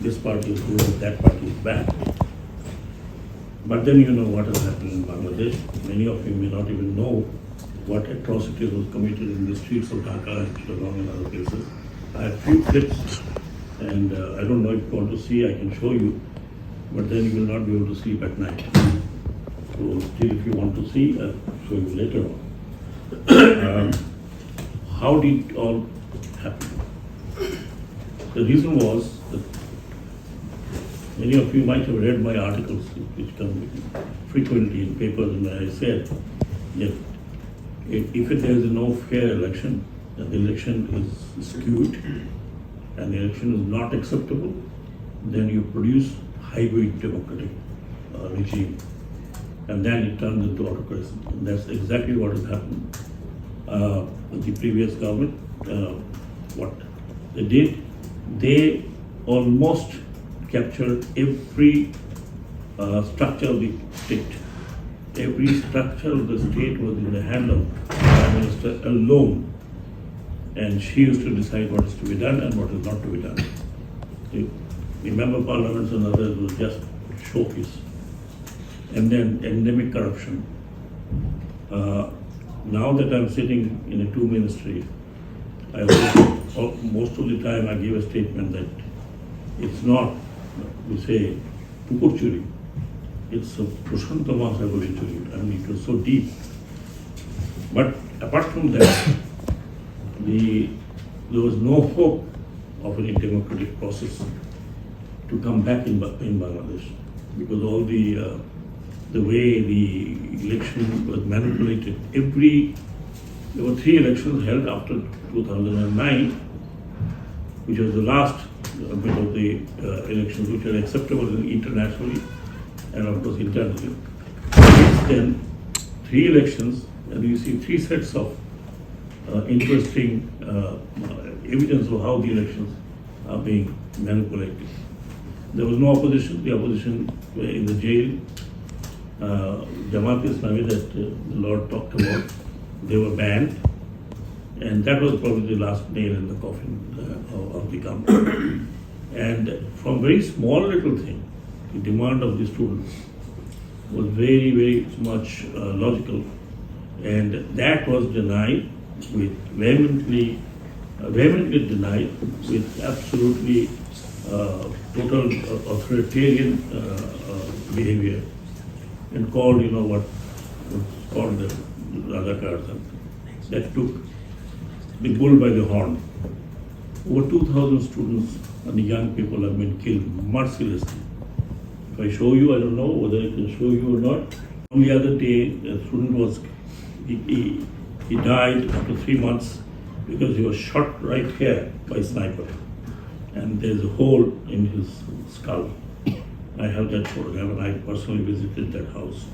this party is good, that party is bad. But then you know what has happened in Bangladesh. Many of you may not even know what atrocities was committed in the streets of Dhaka and Chittagong and other places. I have few clips, and I don't know if you want to see, I can show you, but then you will not be able to sleep at night. So still, if you want to see, I'll show you later on. How did it all happen? The reason was that many of you might have read my articles, which come frequently in papers, and I said that if there is no fair election, and the election is skewed, and the election is not acceptable, then you produce hybrid democratic regime, and then it turns into autocracy. And that's exactly what has happened. The previous government, what they did, they almost captured every structure of the state. Every structure of the state was in the hand of the Prime Minister alone, and she used to decide what is to be done and what is not to be done. The member parliaments and others was just showpiece. And then endemic corruption. Now that I'm sitting in a two ministry, I also, most of the time I give a statement that it's not, we say, pukur churi. It's a Prashanta Mahasagar churi. I mean, it was so deep. But apart from that, there was no hope of any democratic process to come back in Bangladesh, because all the way the election was manipulated. There were 3 elections held after 2009, which was the last bit of the elections which were acceptable internationally and of course internally. Then 3 elections, and you see 3 sets of interesting evidence of how the elections are being manipulated. There was no opposition. The opposition were in the jail. Jamaat Islami that the Lord talked about, they were banned, and that was probably the last nail in the coffin of the government. And from very small little thing, the demand of the students was very, very much logical, and that was denied with vehemently denied with absolutely total authoritarian behavior, and called, what's called the Radhakars, that took the bull by the horn. Over 2,000 students and young people have been killed mercilessly. If I show you, I don't know whether I can show you or not. On the other day, a student he died after 3 months because he was shot right here by a sniper, and there's a hole in his skull. I have that photograph, and I personally visited that house.